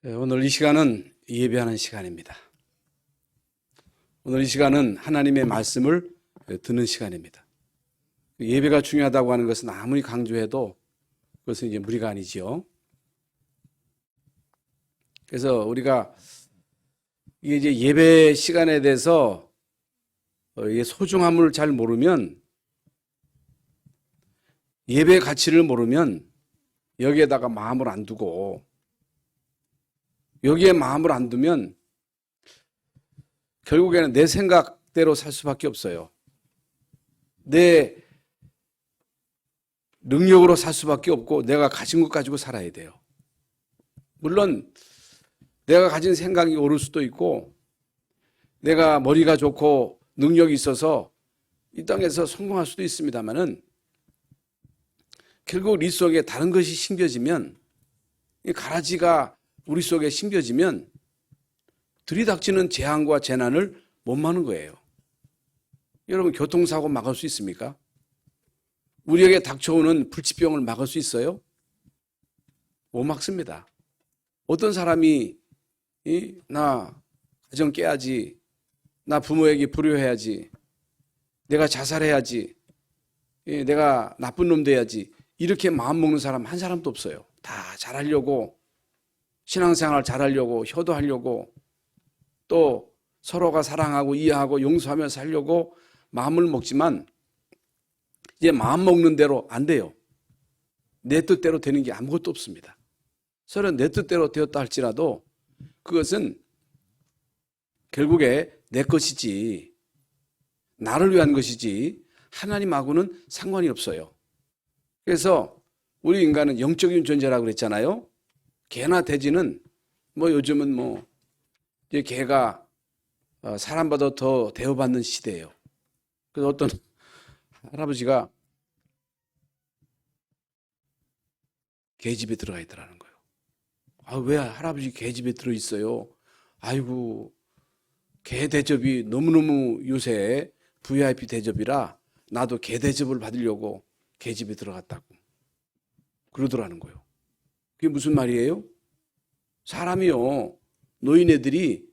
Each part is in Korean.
오늘 이 시간은 예배하는 시간입니다. 오늘 이 시간은 하나님의 말씀을 듣는 시간입니다. 예배가 중요하다고 하는 것은 아무리 강조해도 그것은 이제 무리가 아니지요. 그래서 우리가 이게 이제 예배 시간에 대해서 이게 소중함을 잘 모르면, 예배 가치를 모르면 여기에다가 마음을 안 두고, 여기에 마음을 안 두면 결국에는 내 생각대로 살 수밖에 없어요. 내 능력으로 살 수밖에 없고 내가 가진 것 가지고 살아야 돼요. 물론 내가 가진 생각이 옳을 수도 있고 내가 머리가 좋고 능력이 있어서 이 땅에서 성공할 수도 있습니다만은 결국 이 속에 다른 것이 심겨지면, 이 가라지가 우리 속에 심겨지면 들이닥치는 재앙과 재난을 못 막는 거예요. 여러분, 교통사고 막을 수 있습니까? 우리에게 닥쳐오는 불치병을 막을 수 있어요? 못 막습니다. 어떤 사람이 나 가정 깨야지, 나 부모에게 불효해야지, 내가 자살해야지, 내가 나쁜 놈 돼야지, 이렇게 마음먹는 사람 한 사람도 없어요. 다 잘하려고, 신앙생활 잘하려고, 효도하려고, 또 서로가 사랑하고 이해하고 용서하며 살려고 마음을 먹지만 이제 마음 먹는 대로 안 돼요. 내 뜻대로 되는 게 아무것도 없습니다. 서로 내 뜻대로 되었다 할지라도 그것은 결국에 내 것이지, 나를 위한 것이지 하나님하고는 상관이 없어요. 그래서 우리 인간은 영적인 존재라고 그랬잖아요. 개나 돼지는 요즘은 이제 개가 사람보다 더 대우받는 시대예요. 그래서 어떤 할아버지가 개집에 들어가 있더라는 거예요. 아, 왜 할아버지 개집에 들어 있어요? 아이고, 개 대접이 너무너무 요새 VIP 대접이라 나도 개 대접을 받으려고 개집에 들어갔다고 그러더라는 거예요. 그게 무슨 말이에요? 사람이요, 노인네들이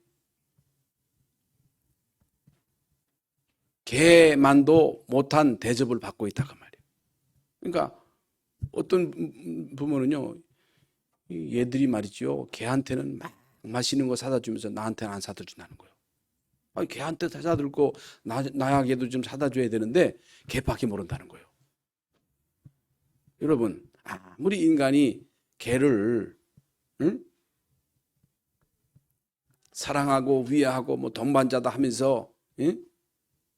개만도 못한 대접을 받고 있다고 말이에요. 그러니까 어떤 부모는요, 얘들이 말이죠, 개한테는 막 맛있는 거 사다 주면서 나한테는 안 사다 준다는 거예요. 아니, 개한테 사다 들고 나에게도 좀 사다 줘야 되는데 개밖에 모른다는 거예요. 여러분, 아무리 인간이 개를 사랑하고 위하고 동반자다 하면서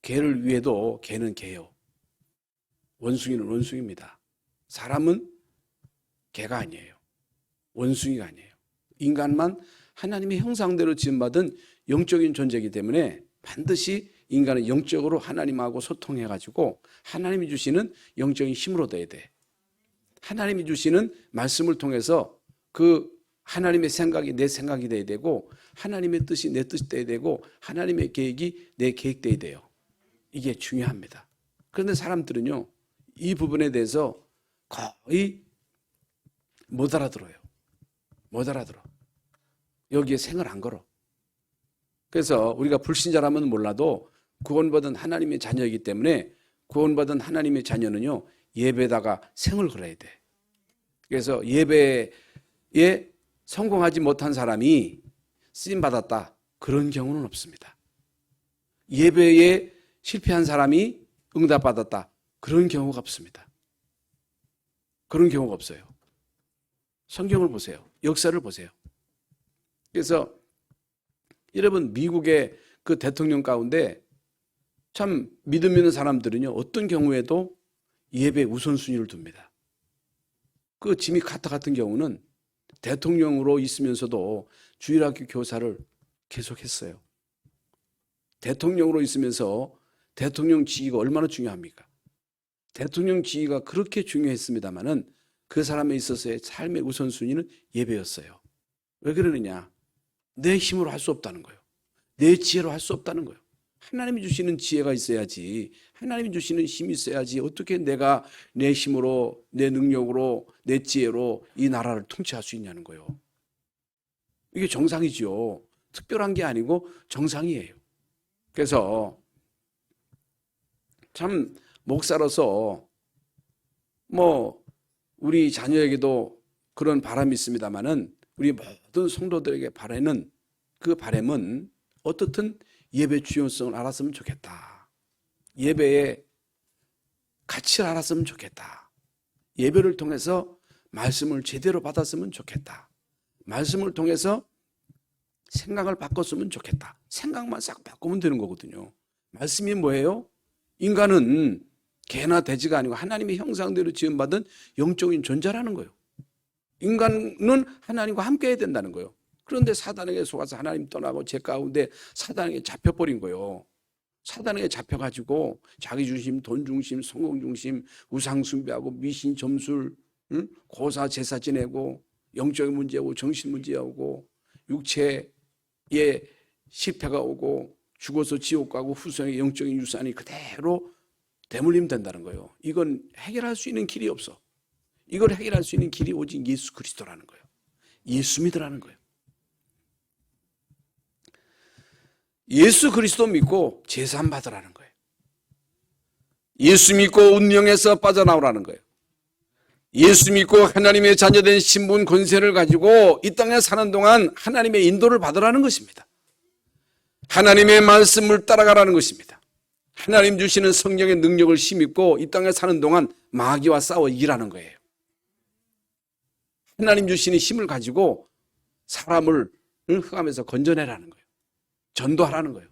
개를 위해도 개는 개요. 원숭이는 원숭이입니다. 사람은 개가 아니에요. 원숭이가 아니에요. 인간만 하나님의 형상대로 지음받은 영적인 존재이기 때문에 반드시 인간은 영적으로 하나님하고 소통해가지고 하나님이 주시는 영적인 힘으로 돼야 돼. 하나님이 주시는 말씀을 통해서 그 하나님의 생각이 내 생각이 돼야 되고, 하나님의 뜻이 내 뜻이 돼야 되고, 하나님의 계획이 내 계획돼야 돼요. 이게 중요합니다. 그런데 사람들은요, 이 부분에 대해서 거의 못 알아들어요. 못 알아들어. 여기에 생을 안 걸어. 그래서 우리가 불신자라면 몰라도 구원받은 하나님의 자녀이기 때문에 구원받은 하나님의 자녀는요, 예배에다가 생을 걸어야 돼. 그래서 예배에 성공하지 못한 사람이 쓰임받았다, 그런 경우는 없습니다. 예배에 실패한 사람이 응답받았다, 그런 경우가 없습니다. 그런 경우가 없어요. 성경을 보세요. 역사를 보세요. 그래서 여러분, 미국의 그 대통령 가운데 참 믿음 있는 사람들은요, 어떤 경우에도 예배 우선순위를 둡니다. 그 지미 카터 같은 경우는 대통령으로 있으면서도 주일학교 교사를 계속했어요. 대통령으로 있으면서 대통령 지위가 얼마나 중요합니까? 대통령 지위가 그렇게 중요했습니다마는 그 사람에 있어서의 삶의 우선순위는 예배였어요. 왜 그러느냐? 내 힘으로 할 수 없다는 거예요. 내 지혜로 할 수 없다는 거예요. 하나님이 주시는 지혜가 있어야지, 하나님이 주시는 힘이 있어야지 어떻게 내가 내 힘으로, 내 능력으로, 내 지혜로 이 나라를 통치할 수 있냐는 거예요. 이게 정상이지요. 특별한 게 아니고 정상이에요. 그래서 참 목사로서 뭐 우리 자녀에게도 그런 바람이 있습니다만은 우리 모든 성도들에게 바라는 그 바람은 어떻든 예배 중요성을 알았으면 좋겠다. 예배의 가치를 알았으면 좋겠다. 예배를 통해서 말씀을 제대로 받았으면 좋겠다. 말씀을 통해서 생각을 바꿨으면 좋겠다. 생각만 싹 바꾸면 되는 거거든요. 말씀이 뭐예요? 인간은 개나 돼지가 아니고 하나님의 형상대로 지음받은 영적인 존재라는 거예요. 인간은 하나님과 함께 해야 된다는 거예요. 그런데 사단에게 속아서 하나님 떠나고 죄 가운데 사단에게 잡혀버린 거예요. 사단에게 잡혀가지고 자기 중심, 돈 중심, 성공 중심, 우상 숭배하고 미신, 점술, 고사 제사 지내고 영적인 문제하고 정신 문제하고 육체에 실패가 오고 죽어서 지옥 가고 후손의 영적인 유산이 그대로 대물림 된다는 거예요. 이건 해결할 수 있는 길이 없어. 이걸 해결할 수 있는 길이 오직 예수 그리스도라는 거예요. 예수 믿으라는 거예요. 예수 그리스도 믿고 제산 받으라는 거예요. 예수 믿고 운명에서 빠져나오라는 거예요. 예수 믿고 하나님의 자녀된 신분 권세를 가지고 이 땅에 사는 동안 하나님의 인도를 받으라는 것입니다. 하나님의 말씀을 따라가라는 것입니다. 하나님 주시는 성령의 능력을 힘입고 이 땅에 사는 동안 마귀와 싸워 이기라는 거예요. 하나님 주시는 힘을 가지고 사람을 흑암에서 건져내라는 거예요. 전도하라는 거예요.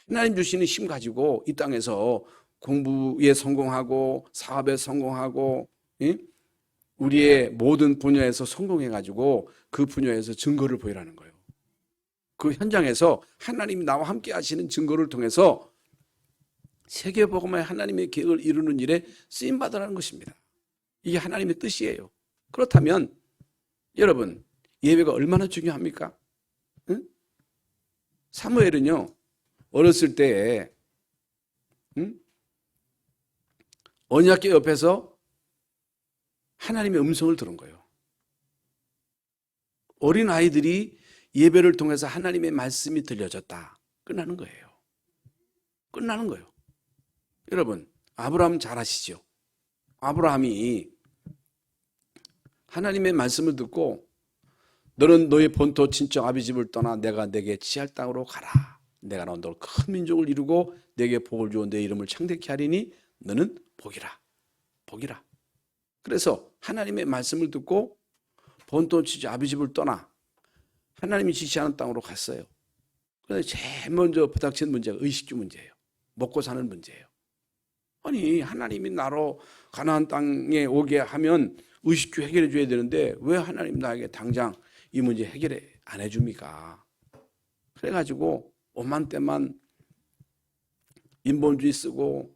하나님 주시는 힘 가지고 이 땅에서 공부에 성공하고 사업에 성공하고 우리의 모든 분야에서 성공해가지고 그 분야에서 증거를 보이라는 거예요. 그 현장에서 하나님이 나와 함께 하시는 증거를 통해서 세계복음의 하나님의 계획을 이루는 일에 쓰임받으라는 것입니다. 이게 하나님의 뜻이에요. 그렇다면 여러분 예배가 얼마나 중요합니까? 응? 사무엘은요 어렸을 때에 언약궤 옆에서 하나님의 음성을 들은 거예요. 어린 아이들이 예배를 통해서 하나님의 말씀이 들려졌다. 끝나는 거예요. 끝나는 거예요. 여러분 아브라함 잘 아시죠? 아브라함이 하나님의 말씀을 듣고 너는 너의 본토 친척 아비 집을 떠나 내가 내게 지할 땅으로 가라. 내가 너로 큰 민족을 이루고 내게 복을 주어 내 이름을 창대케 하리니 너는 복이라. 복이라. 그래서 하나님의 말씀을 듣고 본토 친척 아비 집을 떠나 하나님이 지시하는 땅으로 갔어요. 그런데 제일 먼저 부닥치는 문제가 의식주 문제예요. 먹고 사는 문제예요. 아니 하나님이 나로 가나안 땅에 오게 하면 의식주 해결해 줘야 되는데 왜 하나님 나에게 당장 이 문제 해결 안 해줍니까? 그래가지고 오만 때만 인본주의 쓰고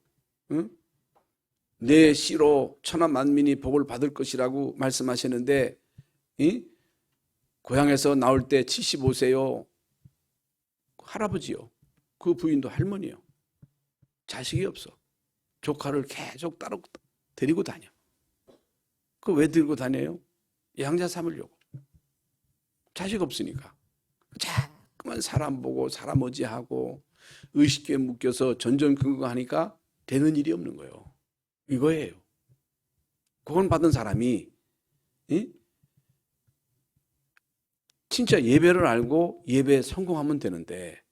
내 씨로 천하 만민이 복을 받을 것이라고 말씀하시는데 고향에서 나올 때 75세요. 할아버지요. 그 부인도 할머니요. 자식이 없어. 조카를 계속 따로 데리고 다녀. 그 왜 들고 다녀요? 양자 삼으려고. 자식 없으니까. 자꾸만 사람 보고 사람 어지하고 의식주에 묶여서 전전긍긍하니까 되는 일이 없는 거예요. 이거예요. 구원 받은 사람이 진짜 예배를 알고 예배에 성공하면 되는데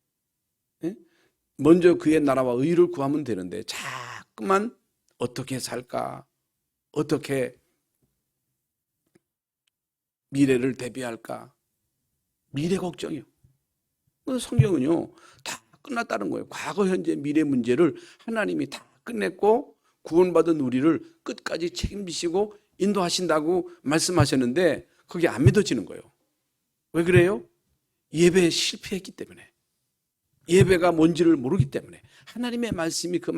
먼저 그의 나라와 의를 구하면 되는데 자꾸만 어떻게 살까? 어떻게 미래를 대비할까? 미래 걱정이요. 성경은요 다 끝났다는 거예요. 과거, 현재, 미래 문제를 하나님이 다 끝냈고 구원받은 우리를 끝까지 책임지시고 인도하신다고 말씀하셨는데 그게 안 믿어지는 거예요. 왜 그래요? 예배에 실패했기 때문에. 예배가 뭔지를 모르기 때문에. 하나님의 말씀이 그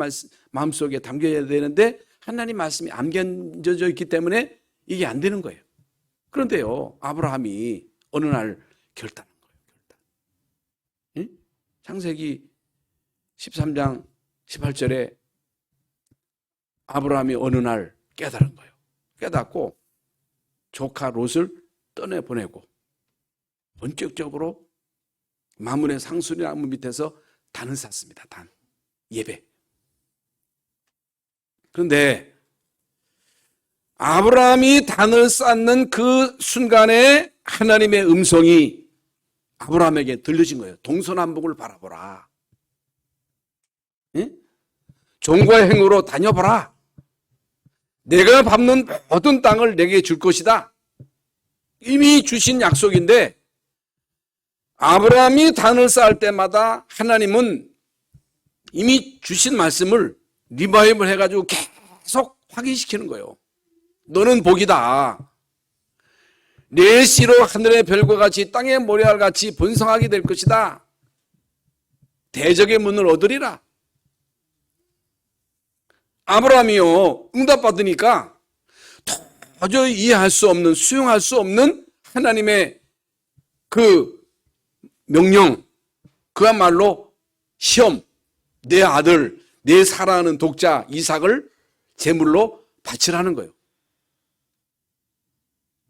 마음속에 담겨야 되는데 하나님 말씀이 안 견뎌져 있기 때문에 이게 안 되는 거예요. 그런데요 아브라함이 어느 날 결단한 거예요. 결단. 창세기 13장 18절에 아브라함이 어느 날 깨달은 거예요. 깨닫고 조카 롯을 떠내보내고 본격적으로 마문의 상수리나무 밑에서 단을 쌓습니다. 단. 예배. 그런데 아브라함이 단을 쌓는 그 순간에 하나님의 음성이 아브라함에게 들려진 거예요. 동서남북을 바라보라. 응? 종과 행으로 다녀보라. 내가 밟는 모든 땅을 내게 줄 것이다. 이미 주신 약속인데 아브라함이 단을 쌓을 때마다 하나님은 이미 주신 말씀을 리바이벌 해가지고 계속 확인시키는 거예요. 너는 복이다. 내 씨로 하늘의 별과 같이 땅의 모래알 같이 번성하게 될 것이다. 대적의 문을 얻으리라. 아브라함이요, 응답받으니까 도저히 이해할 수 없는, 수용할 수 없는 하나님의 그 명령, 그야말로 시험, 내 아들, 내 사랑하는 독자 이삭을 제물로 바치라는 거예요.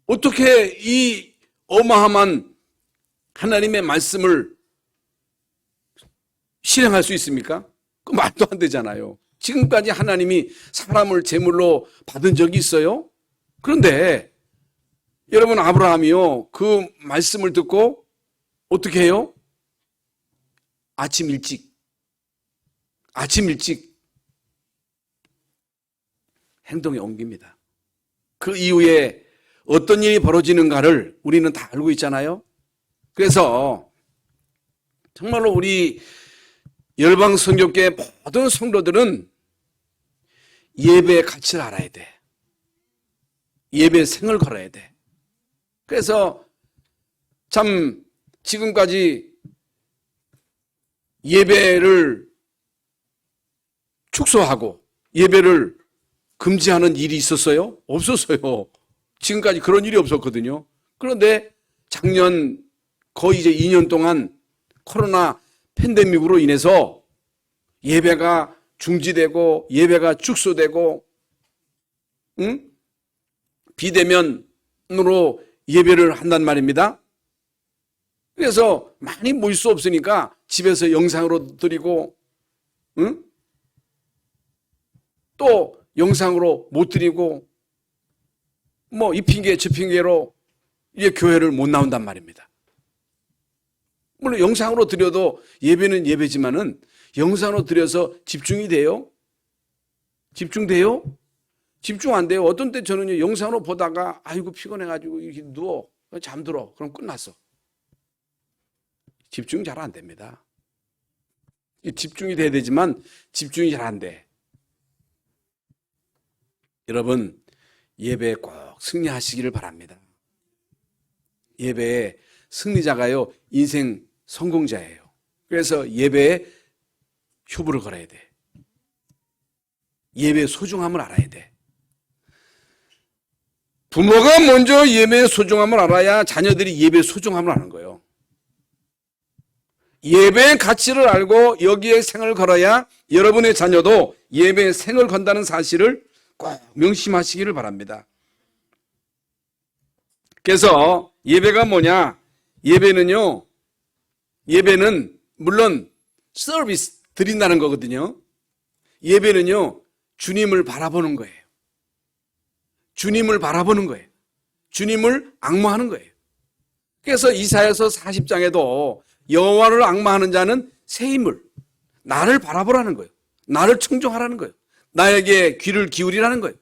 어떻게 이 어마어마한 하나님의 말씀을 실행할 수 있습니까? 그 말도 안 되잖아요. 지금까지 하나님이 사람을 제물로 받은 적이 있어요? 그런데 여러분, 아브라함이요, 그 말씀을 듣고 어떻게 해요? 아침 일찍 행동에 옮깁니다. 그 이후에 어떤 일이 벌어지는가를 우리는 다 알고 있잖아요. 그래서 정말로 우리 열방 선교계 모든 성도들은 예배의 가치를 알아야 돼. 예배의 생을 걸어야 돼. 그래서 참 지금까지 예배를 축소하고 예배를 금지하는 일이 있었어요? 없었어요. 지금까지 그런 일이 없었거든요. 그런데 작년 거의 이제 2년 동안 코로나 팬데믹으로 인해서 예배가 중지되고 예배가 축소되고, 비대면으로 예배를 한단 말입니다. 그래서 많이 모일 수 없으니까 집에서 영상으로 드리고, 또 영상으로 못 드리고, 뭐 이 핑계 저 핑계로 이제 교회를 못 나온단 말입니다. 물론 영상으로 드려도 예배는 예배지만은 영상으로 드려서 집중이 돼요? 집중돼요? 집중 안 돼요. 어떤 때 저는 영상으로 보다가 아이고 피곤해가지고 이렇게 누워 잠들어. 그럼 끝났어. 집중 잘 안 됩니다. 집중이 돼야 되지만 집중이 잘 안 돼. 여러분, 예배에 꼭 승리하시기를 바랍니다. 예배의 승리자가요, 인생 성공자예요. 그래서 예배에 효부를 걸어야 돼. 예배의 소중함을 알아야 돼. 부모가 먼저 예배의 소중함을 알아야 자녀들이 예배의 소중함을 아는 거예요. 예배의 가치를 알고 여기에 생을 걸어야 여러분의 자녀도 예배에 생을 건다는 사실을 꼭 명심하시기를 바랍니다. 그래서 예배가 뭐냐? 예배는 물론 서비스 드린다는 거거든요. 예배는요, 주님을 바라보는 거예요. 주님을 바라보는 거예요. 주님을 앙모하는 거예요. 그래서 이사야서 40장에도 여호와를 앙모하는 자는 새 힘을, 나를 바라보라는 거예요. 나를 청종하라는 거예요. 나에게 귀를 기울이라는 거예요.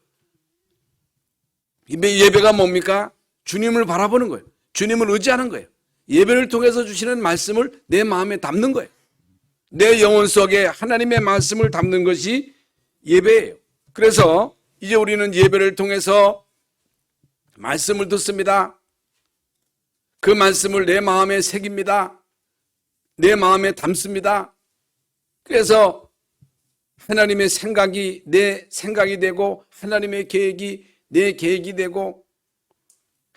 예배가 뭡니까? 주님을 바라보는 거예요. 주님을 의지하는 거예요. 예배를 통해서 주시는 말씀을 내 마음에 담는 거예요. 내 영혼 속에 하나님의 말씀을 담는 것이 예배예요. 그래서 이제 우리는 예배를 통해서 말씀을 듣습니다. 그 말씀을 내 마음에 새깁니다. 내 마음에 담습니다. 그래서 하나님의 생각이 내 생각이 되고 하나님의 계획이 내 계획이 되고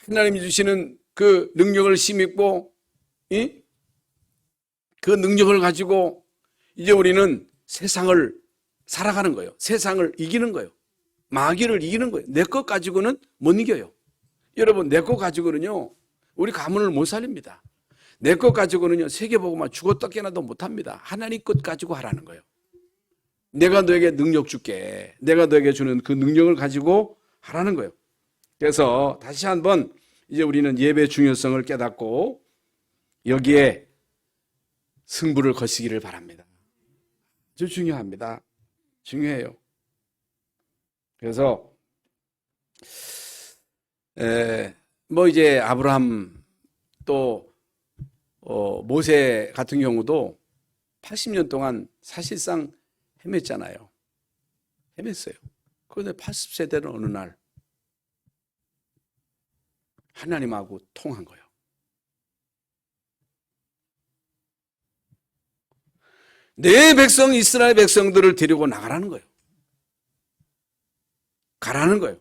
하나님이 주시는 그 능력을 심입고 그 능력을 가지고 이제 우리는 세상을 살아가는 거예요. 세상을 이기는 거예요. 마귀를 이기는 거예요. 내 것 가지고는 못 이겨요. 여러분, 내 것 가지고는요, 우리 가문을 못 살립니다. 내 것 가지고는요, 세계복음화 죽었다 깨나도 못합니다. 하나님 것 가지고 하라는 거예요. 내가 너에게 능력 줄게. 내가 너에게 주는 그 능력을 가지고 하라는 거예요. 그래서 다시 한번 이제 우리는 예배의 중요성을 깨닫고 여기에 승부를 거시기를 바랍니다. 아주 중요합니다. 중요해요. 그래서 뭐 이제 아브라함 또 모세 같은 경우도 80년 동안 사실상 헤맸잖아요. 헤맸어요. 그런데 80세대는 어느 날 하나님하고 통한 거예요. 내 백성 이스라엘 백성들을 데리고 나가라는 거예요. 가라는 거예요.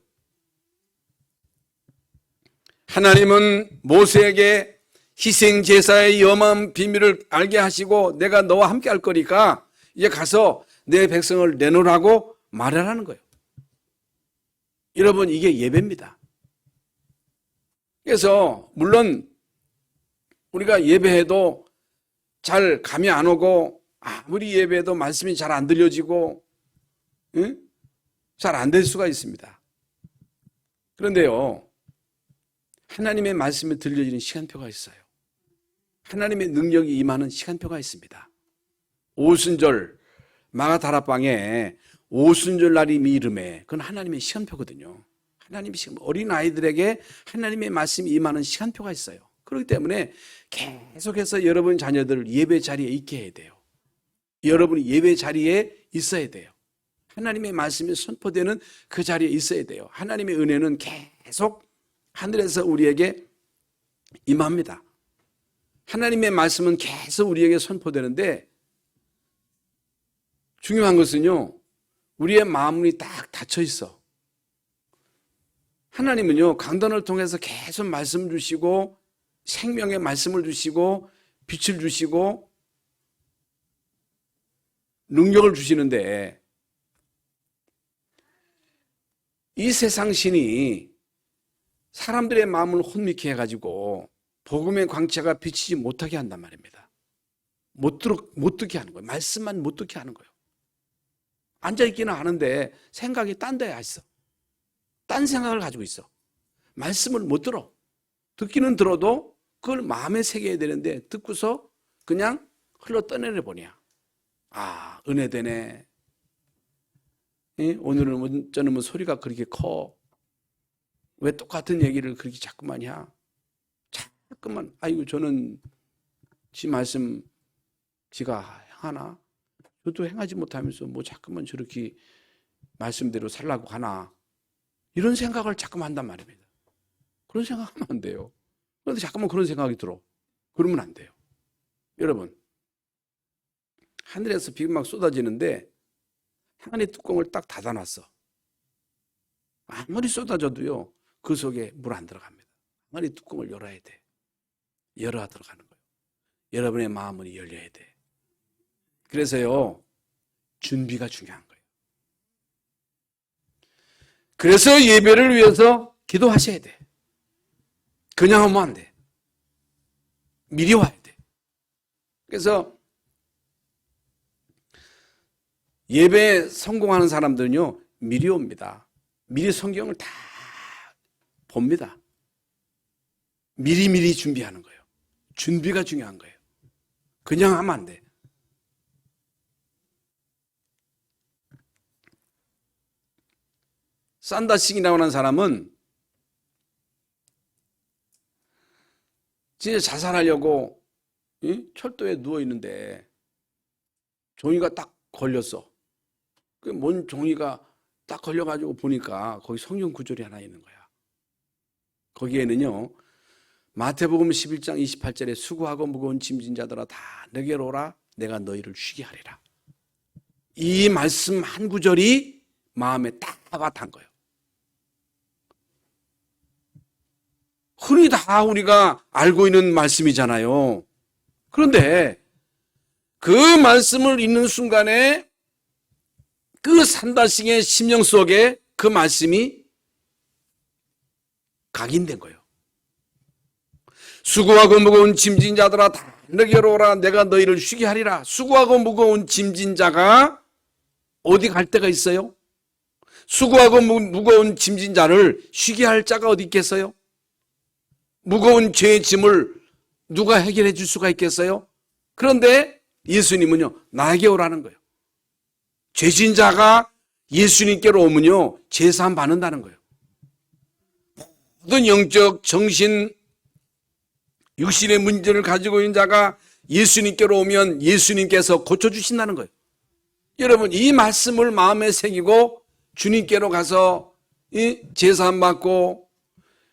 하나님은 모세에게 희생 제사의 염한 비밀을 알게 하시고 내가 너와 함께 할 거니까 이제 가서 내 백성을 내놓으라고 말하라는 거예요. 여러분, 이게 예배입니다. 그래서 물론 우리가 예배해도 잘 감이 안 오고 아무리 예배해도 말씀이 잘 안 들려지고 잘 안 될 수가 있습니다. 그런데요, 하나님의 말씀이 들려지는 시간표가 있어요. 하나님의 능력이 임하는 시간표가 있습니다. 오순절 마가다락방에 오순절 날이 이름에 그건 하나님의 시간표거든요. 하나님의 시간, 어린아이들에게 하나님의 말씀이 임하는 시간표가 있어요. 그렇기 때문에 계속해서 여러분 자녀들을 예배 자리에 있게 해야 돼요. 여러분이 예배 자리에 있어야 돼요. 하나님의 말씀이 선포되는 그 자리에 있어야 돼요. 하나님의 은혜는 계속 하늘에서 우리에게 임합니다. 하나님의 말씀은 계속 우리에게 선포되는데 중요한 것은요, 우리의 마음이 딱 닫혀 있어. 하나님은요, 강단을 통해서 계속 말씀 주시고 생명의 말씀을 주시고 빛을 주시고 능력을 주시는데 이 세상 신이 사람들의 마음을 혼미케 해가지고 복음의 광채가 비치지 못하게 한단 말입니다. 못 듣게 하는 거예요. 말씀만 못 듣게 하는 거예요. 앉아있기는 하는데 생각이 딴 데에 있어. 딴 생각을 가지고 있어. 말씀을 못 들어. 듣기는 들어도 그걸 마음에 새겨야 되는데 듣고서 그냥 흘러 떠내려 보냐. 아, 은혜되네. 오늘은 저는 뭐 소리가 그렇게 커. 왜 똑같은 얘기를 그렇게 자꾸만 해? 자꾸만, 아이고, 저는 지 말씀 지가 행하나? 저도 행하지 못하면서 뭐 자꾸만 저렇게 말씀대로 살라고 하나? 이런 생각을 자꾸만 한단 말입니다. 그런 생각하면 안 돼요. 그런데 자꾸만 그런 생각이 들어. 그러면 안 돼요. 여러분, 하늘에서 비가 막 쏟아지는데 항아리 뚜껑을 딱 닫아놨어. 아무리 쏟아져도요, 그 속에 물 안 들어갑니다. 항아리 뚜껑을 열어야 돼. 열어야 들어가는 거예요. 여러분의 마음은 열려야 돼. 그래서요, 준비가 중요한 거예요. 그래서 예배를 위해서 기도하셔야 돼. 그냥 하면 안 돼. 미리 와야 돼. 그래서 예배에 성공하는 사람들은요, 미리 옵니다. 미리 성경을 다 봅니다. 미리미리 준비하는 거예요. 준비가 중요한 거예요. 그냥 하면 안 돼. 산다싱이라고 하는 사람은 진짜 자살하려고 철도에 누워있는데 종이가 딱 걸렸어. 뭔 종이가 딱 걸려가지고 보니까 거기 성경 구절이 하나 있는 거야. 거기에는요, 마태복음 11장 28절에 수고하고 무거운 짐진 자들아 다 내게로 오라 내가 너희를 쉬게 하리라. 이 말씀 한 구절이 마음에 딱 와닿은 거예요. 흔히 다 우리가 알고 있는 말씀이잖아요. 그런데 그 말씀을 읽는 순간에 그 산다싱의 심령 속에 그 말씀이 각인된 거예요. 수고하고 무거운 짐진 자들아 다 내게로 오라. 내가 너희를 쉬게 하리라. 수고하고 무거운 짐진 자가 어디 갈 데가 있어요? 수고하고 무거운 짐진 자를 쉬게 할 자가 어디 있겠어요? 무거운 죄의 짐을 누가 해결해 줄 수가 있겠어요? 그런데 예수님은요, 나에게 오라는 거예요. 죄진 자가 예수님께로 오면요, 제사함 받는다는 거예요. 모든 영적, 정신, 육신의 문제를 가지고 있는 자가 예수님께로 오면 예수님께서 고쳐주신다는 거예요. 여러분, 이 말씀을 마음에 새기고 주님께로 가서 제사함 받고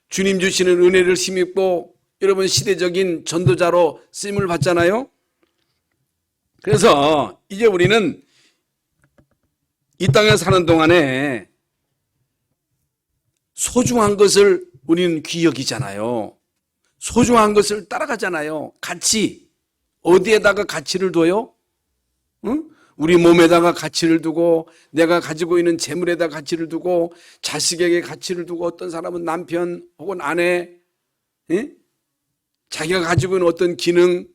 주님 주시는 은혜를 힘입고 여러분 시대적인 전도자로 쓰임을 받잖아요. 그래서 이제 우리는 이 땅에 사는 동안에 소중한 것을 우리는 귀히 여기잖아요. 소중한 것을 따라가잖아요. 가치. 어디에다가 가치를 둬요? 응? 우리 몸에다가 가치를 두고 내가 가지고 있는 재물에다 가치를 두고 자식에게 가치를 두고 어떤 사람은 남편 혹은 아내 자기가 가지고 있는 어떤 기능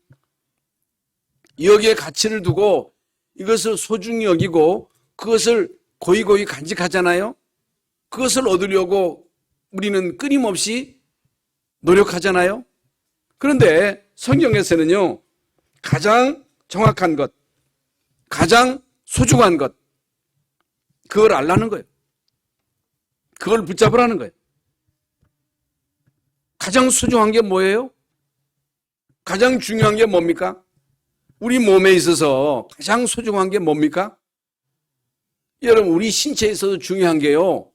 여기에 가치를 두고 이것을 소중히 여기고 그것을 고이고이 간직하잖아요. 그것을 얻으려고 우리는 끊임없이 노력하잖아요. 그런데 성경에서는요, 가장 정확한 것, 가장 소중한 것, 그걸 알라는 거예요. 그걸 붙잡으라는 거예요. 가장 소중한 게 뭐예요? 가장 중요한 게 뭡니까? 우리 몸에 있어서 가장 소중한 게 뭡니까? 여러분, 우리 신체에 있어서 중요한 게요,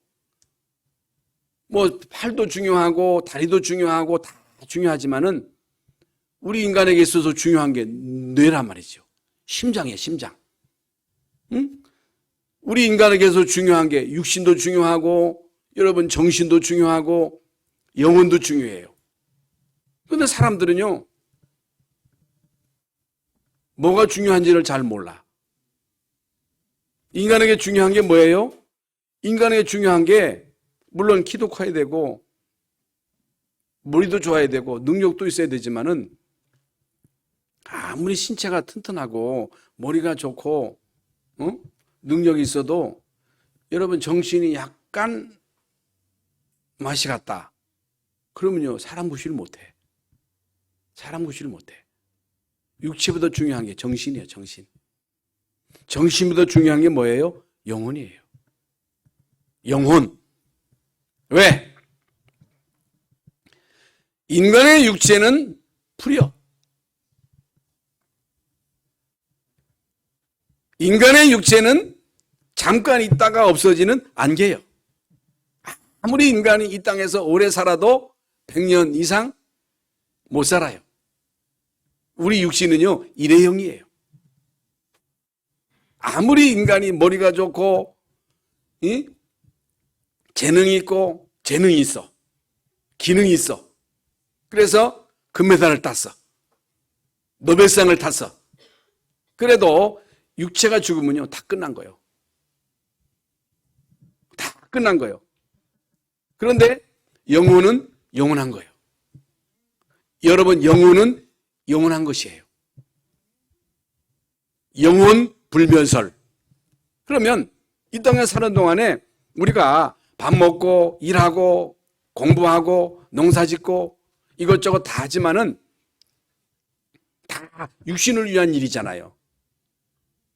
뭐 팔도 중요하고 다리도 중요하고 다 중요하지만은 우리 인간에게 있어서 중요한 게 뇌란 말이죠. 심장이에요, 심장. 응? 우리 인간에게서 중요한 게 육신도 중요하고 여러분 정신도 중요하고 영혼도 중요해요. 그런데 사람들은요, 뭐가 중요한지를 잘 몰라. 인간에게 중요한 게 뭐예요? 인간에게 중요한 게 물론 키도 커야 되고 머리도 좋아야 되고 능력도 있어야 되지만은 아무리 신체가 튼튼하고 머리가 좋고 능력이 있어도 여러분 정신이 약간 맛이 갔다. 그러면요, 사람 구실을 못해. 사람 구실을 못해. 육체보다 중요한 게 정신이에요, 정신. 정신보다 중요한 게 뭐예요? 영혼이에요. 영혼. 왜? 인간의 육체는 풀이요. 인간의 육체는 잠깐 있다가 없어지는 안개예요. 아무리 인간이 이 땅에서 오래 살아도 100년 이상 못 살아요. 우리 육신은요, 일회용이에요. 아무리 인간이 머리가 좋고 재능이 있고 재능이 있어, 기능이 있어. 그래서 금메달을 땄어, 노벨상을 탔어. 그래도 육체가 죽으면요, 다 끝난 거예요. 다 끝난 거예요. 그런데 영혼은 영원한 거예요. 여러분, 영혼은 영원한 것이에요. 영혼 불멸설. 그러면 이 땅에 사는 동안에 우리가 밥 먹고 일하고 공부하고 농사 짓고 이것저것 다 하지만은 다 육신을 위한 일이잖아요.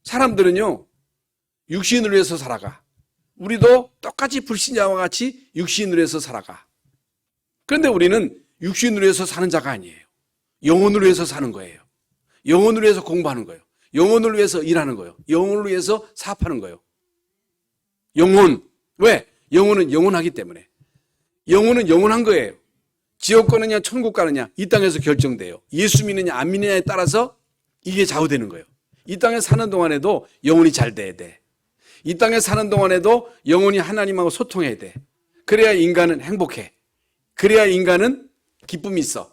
사람들은요, 육신을 위해서 살아가. 우리도 똑같이 불신자와 같이 육신을 위해서 살아가. 그런데 우리는 육신을 위해서 사는 자가 아니에요. 영혼을 위해서 사는 거예요. 영혼을 위해서 공부하는 거예요. 영혼을 위해서 일하는 거예요. 영혼을 위해서 사업하는 거예요. 영혼. 왜? 영혼은 영원하기 때문에. 영혼은 영원한 거예요. 지옥 가느냐 천국 가느냐 이 땅에서 결정돼요. 예수 믿느냐 안 믿느냐에 따라서 이게 좌우되는 거예요. 이 땅에 사는 동안에도 영혼이 잘 돼야 돼. 이 땅에 사는 동안에도 영혼이 하나님하고 소통해야 돼. 그래야 인간은 행복해. 그래야 인간은 기쁨이 있어.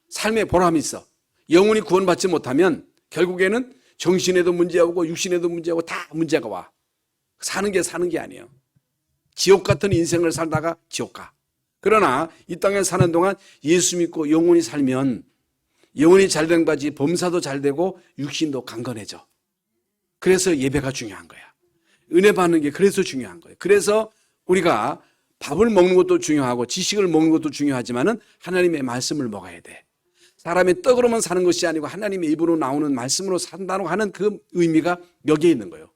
삶의 보람이 있어. 영혼이 구원받지 못하면 결국에는 정신에도 문제오고 육신에도 문제오고 다 문제가 와. 사는 게 아니에요. 지옥 같은 인생을 살다가 지옥 가. 그러나 이 땅에 사는 동안 예수 믿고 영혼이 살면 영혼이 잘된 바지 범사도 잘되고 육신도 강건해져. 그래서 예배가 중요한 거야. 은혜 받는 게 그래서 중요한 거예요. 그래서 우리가 밥을 먹는 것도 중요하고 지식을 먹는 것도 중요하지만은 하나님의 말씀을 먹어야 돼. 사람이 떡으로만 사는 것이 아니고 하나님의 입으로 나오는 말씀으로 산다고 하는 그 의미가 여기에 있는 거예요.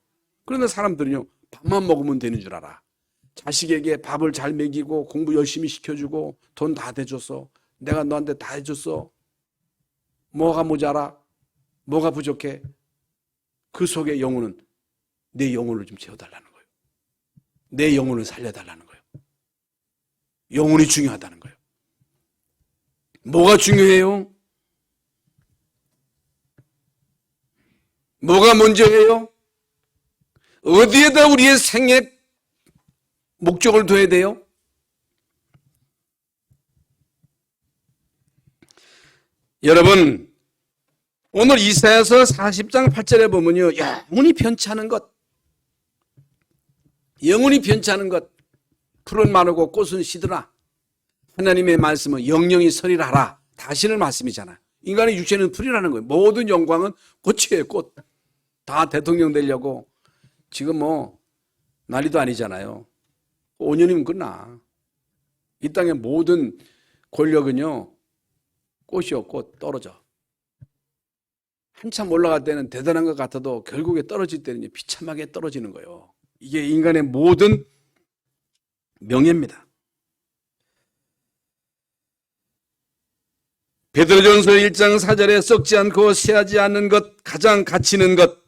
그런데 사람들은요, 밥만 먹으면 되는 줄 알아. 자식에게 밥을 잘 먹이고 공부 열심히 시켜주고 돈 다 대줬어. 내가 너한테 다 해줬어. 뭐가 모자라? 뭐가 부족해? 그 속에 영혼은 내 영혼을 좀 채워달라는 거예요. 내 영혼을 살려달라는 거예요. 영혼이 중요하다는 거예요. 뭐가 중요해요? 뭐가 먼저예요? 어디에다 우리의 생애 목적을 둬야 돼요? 여러분, 오늘 이사야서 40장 8절에 보면요, 영혼이 편찮은 것, 영혼이 편찮은 것, 풀은 마르고 꽃은 시드라. 하나님의 말씀은 영영이 서리라 하라. 다시는 말씀이잖아요. 인간의 육체는 풀이라는 거예요. 모든 영광은 꽃이에요, 꽃. 다 대통령 되려고 지금 뭐 난리도 아니잖아요. 5년이면 끝나. 이 땅의 모든 권력은요, 꽃이요, 꽃 떨어져. 한참 올라갈 때는 대단한 것 같아도 결국에 떨어질 때는 비참하게 떨어지는 거예요. 이게 인간의 모든 명예입니다. 베드로전서 1장 4절에 썩지 않고 쇠하지 않는 것, 가장 가치 있는 것.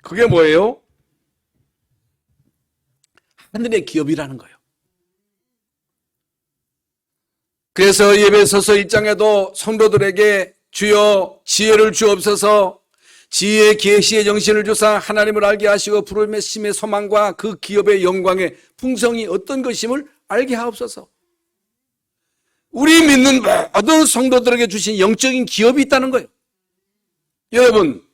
그게 뭐예요? 하늘의 기업이라는 거예요. 그래서 예배소서 1장에도 성도들에게 주여 지혜를 주옵소서, 지혜의 계시의 정신을 주사 하나님을 알게 하시고 부르심의 심의 소망과 그 기업의 영광의 풍성이 어떤 것임을 알게 하옵소서. 우리 믿는 모든 성도들에게 주신 영적인 기업이 있다는 거예요. 여러분,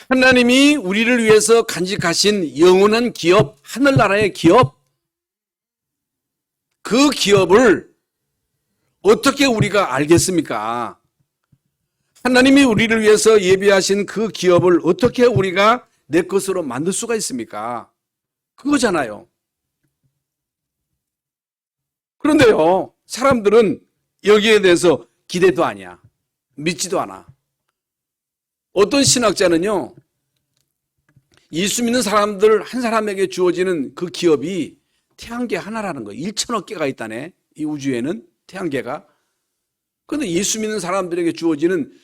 하나님이 우리를 위해서 간직하신 영원한 기업, 하늘나라의 기업, 그 기업을 어떻게 우리가 알겠습니까? 하나님이 우리를 위해서 예비하신 그 기업을 어떻게 우리가 내 것으로 만들 수가 있습니까? 그거잖아요. 그런데요, 사람들은 여기에 대해서 기대도 아니야. 믿지도 않아. 어떤 신학자는요, 예수 믿는 사람들 한 사람에게 주어지는 그 기업이 태양계 하나라는 거예요. 1천억 개가 있다네, 이 우주에는 태양계가. 그런데 예수 믿는 사람들에게 주어지는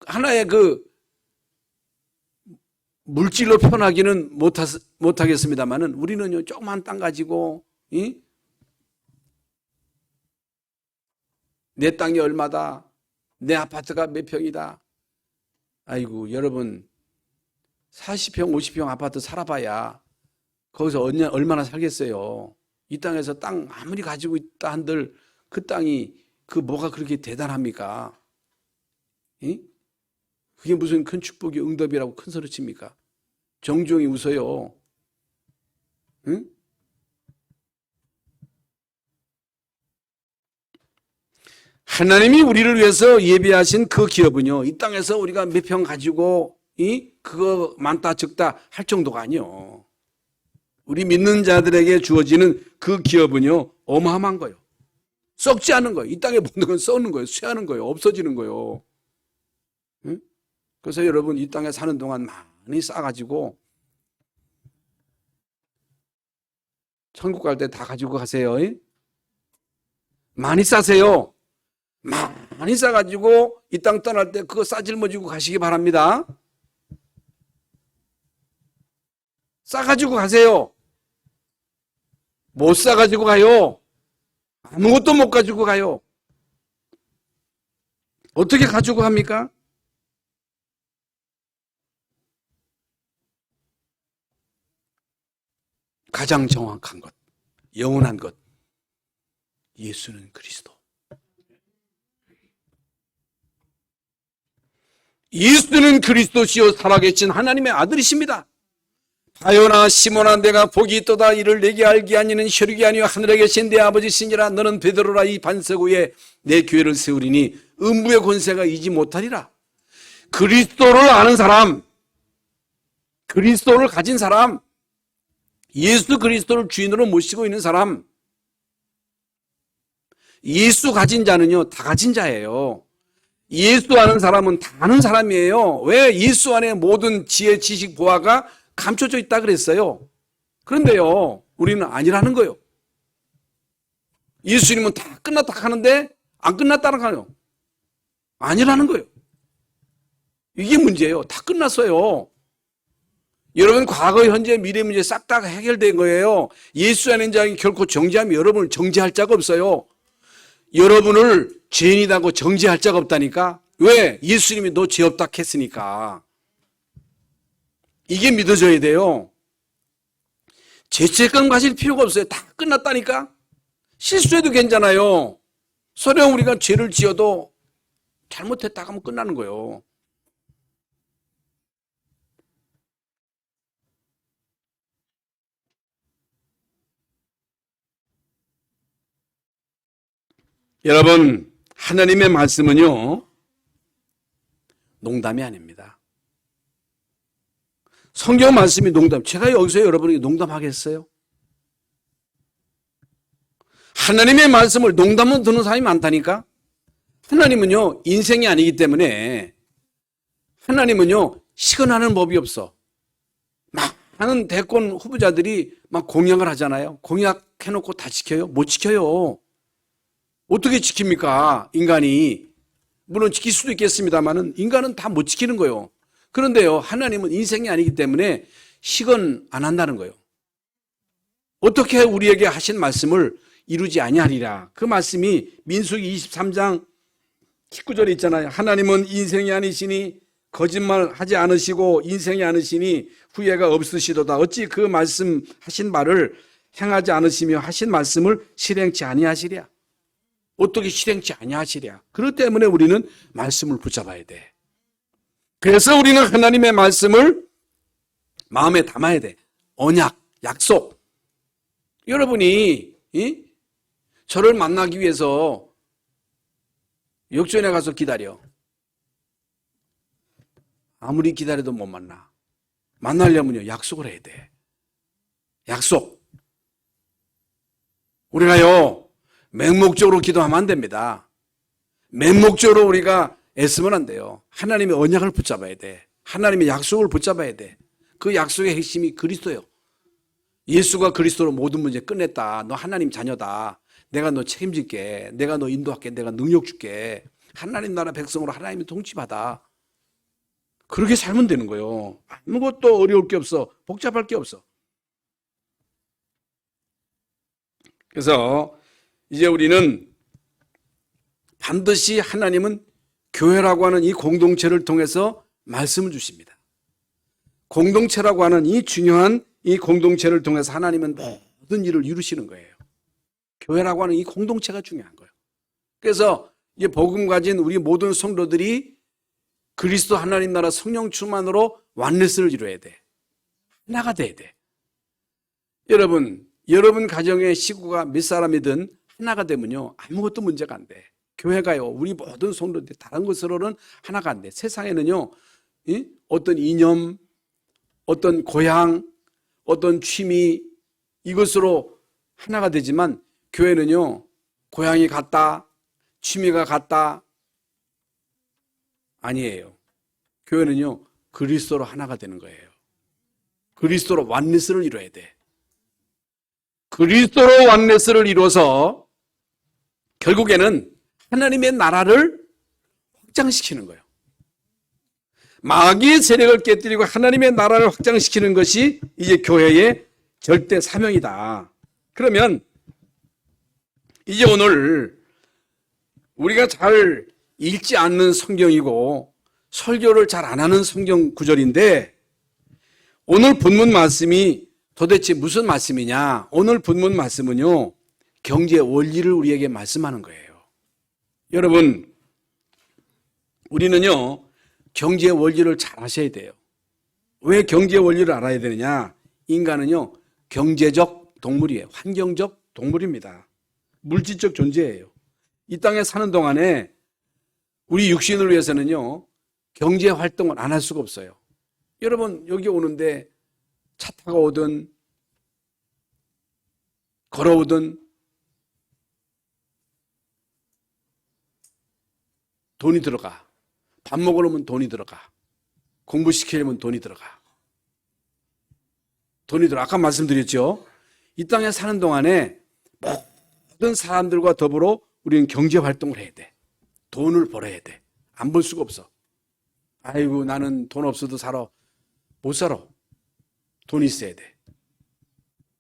하나의 물질로 표현하기는 못하겠습니다만은 우리는요, 조그만 땅 가지고, 내 땅이 얼마다, 내 아파트가 몇 평이다. 아이고, 여러분, 40평, 50평 아파트 살아봐야 거기서 얼마나 살겠어요. 이 땅에서 땅 아무리 가지고 있다 한들 그 땅이 뭐가 그렇게 대단합니까? 그게 무슨 큰 축복이 응답이라고 큰 소리 칩니까? 정중히 웃어요. 응? 하나님이 우리를 위해서 예비하신 그 기업은요, 이 땅에서 우리가 몇 평 가지고 그거 많다 적다 할 정도가 아니요. 우리 믿는 자들에게 주어지는 그 기업은요, 어마어마한 거예요. 썩지 않은 거예요. 이 땅에 모든 건 썩는 거예요. 쇠하는 거예요. 없어지는 거예요. 응? 그래서 여러분, 이 땅에 사는 동안 많이 싸가지고 천국 갈 때 다 가지고 가세요. 많이 싸세요. 많이 싸가지고 이 땅 떠날 때 그거 싸질머지고 가시기 바랍니다. 싸가지고 가세요. 못 싸가지고 가요. 아무것도 못 가지고 가요. 어떻게 가지고 갑니까? 가장 정확한 것, 영원한 것, 예수는 그리스도. 예수는 그리스도시요 살아계신 하나님의 아들이십니다. 바요나 시몬아 내가 복이 있도다 이를 내게 알게 하니는 혈육이 아니요 하늘에 계신 내 아버지시니라. 너는 베드로라 이 반석 위에 내 교회를 세우리니 음부의 권세가 이지 못하리라. 그리스도를 아는 사람, 그리스도를 가진 사람, 예수 그리스도를 주인으로 모시고 있는 사람, 예수 가진 자는요 다 가진 자예요. 예수 아는 사람은 다 아는 사람이에요. 왜? 예수 안에 모든 지혜, 지식, 보화가 감춰져 있다 그랬어요. 그런데요 우리는 아니라는 거예요. 예수님은 다 끝났다 하는데 안 끝났다는 거예요. 아니라는 거예요. 이게 문제예요. 다 끝났어요. 여러분 과거, 현재, 미래 문제 싹 다 해결된 거예요. 예수 안에 있는 자가 결코 정죄하면 여러분을 정죄할 자가 없어요. 여러분을 죄인이라고 정죄할 자가 없다니까. 왜? 예수님이 너 죄 없다 했으니까. 이게 믿어져야 돼요. 죄책감 가질 필요가 없어요. 다 끝났다니까. 실수해도 괜찮아요. 설령 우리가 죄를 지어도 잘못했다 하면 끝나는 거예요. 여러분, 하나님의 말씀은요 농담이 아닙니다. 성경 말씀이 농담. 제가 여기서 여러분에게 농담하겠어요? 하나님의 말씀을 농담으로 듣는 사람이 많다니까. 하나님은요 인생이 아니기 때문에 하나님은요 시건하는 법이 없어. 많은 대권 후보자들이 막 공약을 하잖아요. 공약해놓고 다 지켜요? 못 지켜요. 어떻게 지킵니까? 인간이. 물론 지킬 수도 있겠습니다만 인간은 다 못 지키는 거예요. 그런데요 하나님은 인생이 아니기 때문에 시건 안 한다는 거예요. 어떻게 우리에게 하신 말씀을 이루지 아니하리라. 그 말씀이 민수기 23장 19절에 있잖아요. 하나님은 인생이 아니시니 거짓말하지 않으시고 인생이 아니시니 후회가 없으시도다. 어찌 그 말씀하신 말을 행하지 않으시며 하신 말씀을 실행치 아니하시랴. 어떻게 실행치 아니하시랴. 그렇기 때문에 우리는 말씀을 붙잡아야 돼. 그래서 우리는 하나님의 말씀을 마음에 담아야 돼. 언약, 약속. 여러분이 저를 만나기 위해서 역전에 가서 기다려. 아무리 기다려도 못 만나. 만나려면요 약속을 해야 돼. 약속. 우리가요 맹목적으로 기도하면 안 됩니다. 맹목적으로 우리가 애쓰면 안 돼요. 하나님의 언약을 붙잡아야 돼. 하나님의 약속을 붙잡아야 돼. 그 약속의 핵심이 그리스도예요. 예수가 그리스도로 모든 문제 끝냈다. 너 하나님 자녀다. 내가 너 책임질게. 내가 너 인도할게. 내가 능력 줄게. 하나님 나라 백성으로 하나님이 통치받아. 그렇게 살면 되는 거예요. 아무것도 어려울 게 없어. 복잡할 게 없어. 그래서 이제 우리는 반드시 하나님은 교회라고 하는 이 공동체를 통해서 말씀을 주십니다. 공동체라고 하는 이 중요한 이 공동체를 통해서 하나님은 모든 일을 이루시는 거예요. 교회라고 하는 이 공동체가 중요한 거예요. 그래서 이 복음 가진 우리 모든 성도들이 그리스도 하나님 나라 성령 충만으로 완레스를 이루어야 돼. 하나가 돼야 돼. 여러분 가정의 식구가 몇 사람이든 하나가 되면요 아무것도 문제가 안 돼. 교회가요 우리 모든 성도들 다른 것으로는 하나가 안 돼. 세상에는요 어떤 이념, 어떤 고향, 어떤 취미 이것으로 하나가 되지만 교회는요 고향이 같다, 취미가 같다 아니에요. 교회는요 그리스도로 하나가 되는 거예요. 그리스도로 완레스를 이루어야 돼. 그리스도로 완레스를 이루어서 결국에는 하나님의 나라를 확장시키는 거예요. 마귀의 세력을 깨뜨리고 하나님의 나라를 확장시키는 것이 이제 교회의 절대 사명이다. 그러면 이제 오늘 우리가 잘 읽지 않는 성경이고 설교를 잘 안 하는 성경 구절인데 오늘 본문 말씀이 도대체 무슨 말씀이냐? 오늘 본문 말씀은요 경제 원리를 우리에게 말씀하는 거예요. 여러분 우리는요 경제 원리를 잘 아셔야 돼요. 왜 경제 원리를 알아야 되느냐? 인간은요, 경제적 동물이에요. 환경적 동물입니다. 물질적 존재예요. 이 땅에 사는 동안에 우리 육신을 위해서는요, 경제 활동을 안 할 수가 없어요. 여러분, 여기 오는데 차 타고 오든, 걸어오든, 돈이 들어가. 밥 먹으려면 돈이 들어가. 공부시키려면 돈이 들어가. 돈이 들어가. 아까 말씀드렸죠? 이 땅에 사는 동안에 모든 사람들과 더불어 우리는 경제 활동을 해야 돼. 돈을 벌어야 돼. 안 벌 수가 없어. 아이고, 나는 돈 없어도 살아. 못 살아. 돈이 있어야 돼.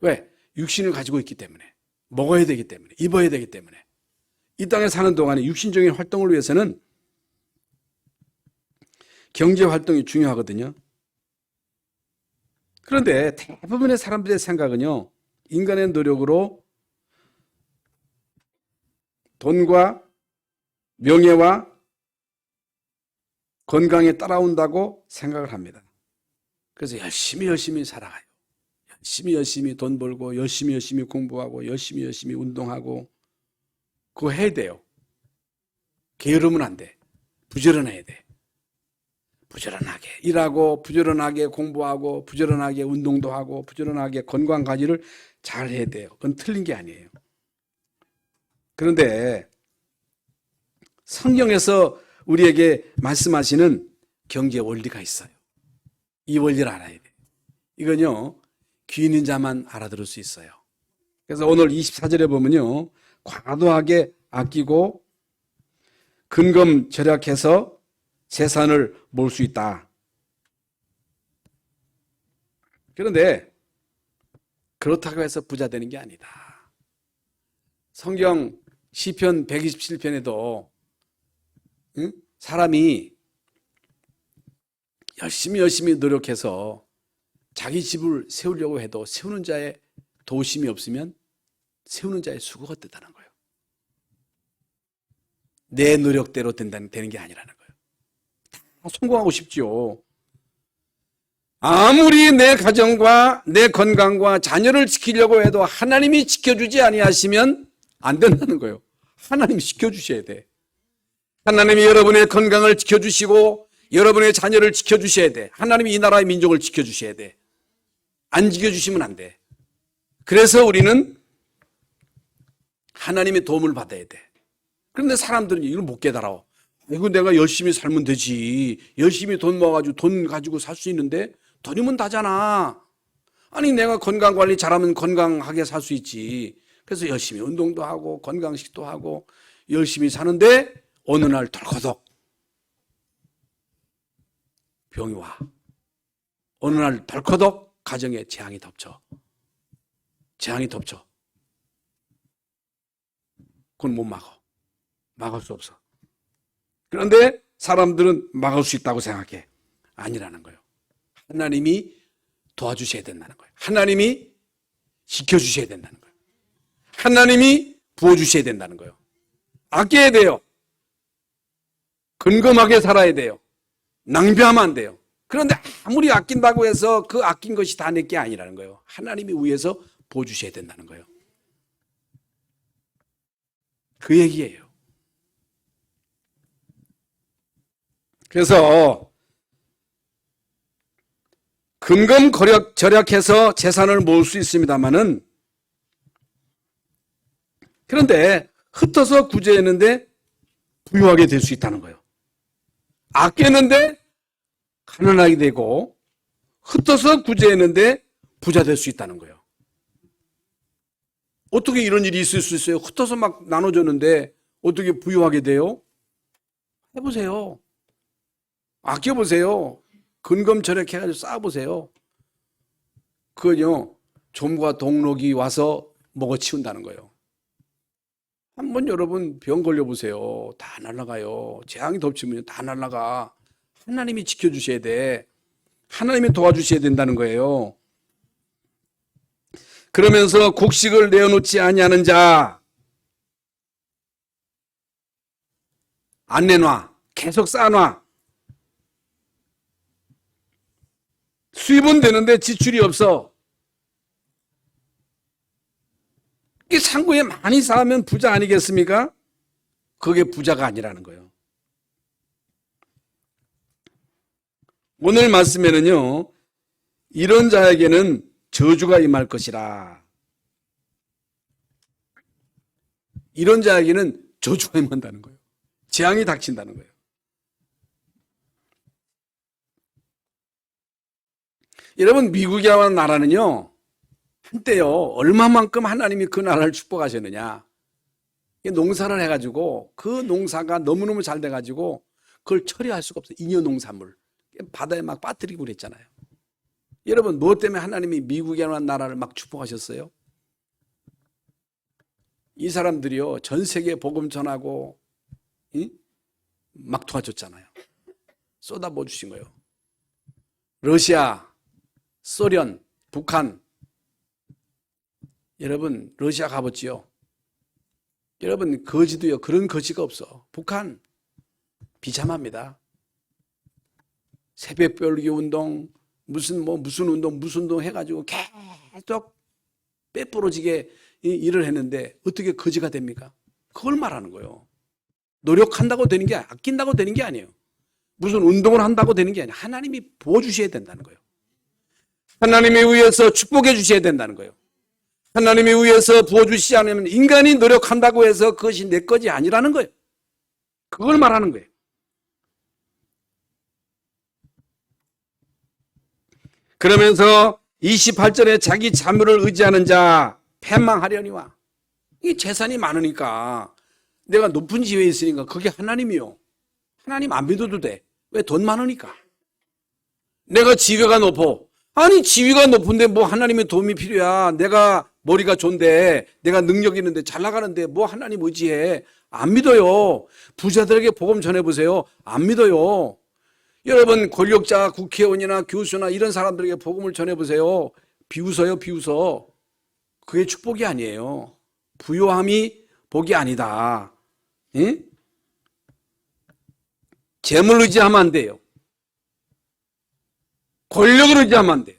왜? 육신을 가지고 있기 때문에. 먹어야 되기 때문에. 입어야 되기 때문에. 이 땅에 사는 동안에 육신적인 활동을 위해서는 경제 활동이 중요하거든요. 그런데 대부분의 사람들의 생각은요, 인간의 노력으로 돈과 명예와 건강에 따라온다고 생각을 합니다. 그래서 열심히 살아가요. 열심히 돈 벌고, 열심히 공부하고, 열심히 운동하고, 그거 해야 돼요. 게으르면 안 돼. 부지런해야 돼. 부지런하게 일하고, 부지런하게 공부하고, 부지런하게 운동도 하고, 부지런하게 건강 관리를 잘 해야 돼요. 그건 틀린 게 아니에요. 그런데 성경에서 우리에게 말씀하시는 경제 원리가 있어요. 이 원리를 알아야 돼요. 이건요, 귀 있는 자만 알아들을 수 있어요. 그래서 오늘 24절에 보면요, 과도하게 아끼고 근검 절약해서 재산을 모을 수 있다. 그런데 그렇다고 해서 부자 되는 게 아니다. 성경 시편 127편에도 사람이 열심히 노력해서 자기 집을 세우려고 해도 세우는 자의 도심이 없으면 세우는 자의 수고가 뜨다는 거예요. 내 노력대로 되는 게 아니라는 거예요. 다 성공하고 싶지요. 아무리 내 가정과 내 건강과 자녀를 지키려고 해도 하나님이 지켜주지 아니하시면 안 된다는 거예요. 하나님이 지켜주셔야 돼. 하나님이 여러분의 건강을 지켜주시고 여러분의 자녀를 지켜주셔야 돼. 하나님이 이 나라의 민족을 지켜주셔야 돼. 안 지켜주시면 안 돼. 그래서 우리는 하나님의 도움을 받아야 돼. 그런데 사람들은 이걸 못 깨달아. 이거 내가 열심히 살면 되지. 열심히 돈 모아가지고 돈 가지고 살 수 있는데 돈이면 다잖아. 아니 내가 건강관리 잘하면 건강하게 살 수 있지. 그래서 열심히 운동도 하고 건강식도 하고 열심히 사는데 어느 날 덜커덕 병이 와. 어느 날 덜커덕 가정에 재앙이 덮쳐. 재앙이 덮쳐. 그건 못 막아. 막을 수 없어. 그런데 사람들은 막을 수 있다고 생각해. 아니라는 거예요. 하나님이 도와주셔야 된다는 거예요. 하나님이 지켜주셔야 된다는 거예요. 하나님이 부어주셔야 된다는 거예요. 아껴야 돼요. 근검하게 살아야 돼요. 낭비하면 안 돼요. 그런데 아무리 아낀다고 해서 그 아낀 것이 다 내 게 아니라는 거예요. 하나님이 위해서 보여주셔야 된다는 거예요. 그 얘기예요. 그래서 근검 절약해서 재산을 모을 수 있습니다만은 그런데 흩어서 구제했는데 부유하게 될 수 있다는 거예요. 아꼈는데 가난하게 되고 흩어서 구제했는데 부자 될 수 있다는 거예요. 어떻게 이런 일이 있을 수 있어요? 흩어서 막 나눠줬는데 어떻게 부유하게 돼요? 해보세요. 아껴보세요. 근검 절약해가지고 쌓아보세요. 그건요, 좀과 동록이 와서 먹어치운다는 거예요. 한번 여러분 병 걸려보세요. 다 날아가요. 재앙이 덮치면 다 날아가. 하나님이 지켜주셔야 돼. 하나님이 도와주셔야 된다는 거예요. 그러면서 곡식을 내어놓지 아니하는 자 안 내놔. 계속 쌓아놔. 수입은 되는데 지출이 없어. 이 상고에 많이 쌓으면 부자 아니겠습니까? 그게 부자가 아니라는 거예요. 오늘 말씀에는요, 이런 자에게는 저주가 임할 것이라. 이런 자에게는 저주가 임한다는 거예요. 재앙이 닥친다는 거예요. 여러분, 미국이라는 나라는요, 한때요, 얼마만큼 하나님이 그 나라를 축복하셨느냐. 농사를 해가지고 그 농사가 너무너무 잘 돼가지고 그걸 처리할 수가 없어요. 잉여 농산물. 바다에 막 빠뜨리고 그랬잖아요. 여러분, 무엇 때문에 하나님이 미국이라는 나라를 막 축복하셨어요? 이 사람들이요, 전 세계에 복음 전하고, 막 도와줬잖아요. 쏟아부어 주신 거예요. 러시아, 소련, 북한. 여러분, 러시아 가봤지요? 여러분, 거지도요, 그런 거지가 없어. 북한, 비참합니다. 새벽별기 운동, 무슨 운동 해가지고 계속 빼부러지게 일을 했는데 어떻게 거지가 됩니까? 그걸 말하는 거예요. 노력한다고 되는 게 아낀다고 되는 게 아니에요. 무슨 운동을 한다고 되는 게 아니에요. 하나님이 부어주셔야 된다는 거예요. 하나님에 의해서 축복해 주셔야 된다는 거예요. 하나님에 의해서 부어주시지 않으면 인간이 노력한다고 해서 그것이 내 것이 아니라는 거예요. 그걸 말하는 거예요. 그러면서 28절에 자기 자물을 의지하는 자 패망하려니와. 이 재산이 많으니까 내가 높은 지위에 있으니까 그게 하나님이요. 하나님 안 믿어도 돼. 왜? 돈 많으니까. 내가 지위가 높아. 아니 지위가 높은데 뭐 하나님의 도움이 필요야. 내가 머리가 좋은데 내가 능력 있는데 잘 나가는데 뭐 하나님 의지해. 안 믿어요. 부자들에게 복음 전해보세요. 안 믿어요. 여러분 권력자 국회의원이나 교수나 이런 사람들에게 복음을 전해보세요. 비웃어요. 비웃어. 그게 축복이 아니에요. 부요함이 복이 아니다. 예? 재물 의지하면 안 돼요. 권력을 의지하면 안 돼요.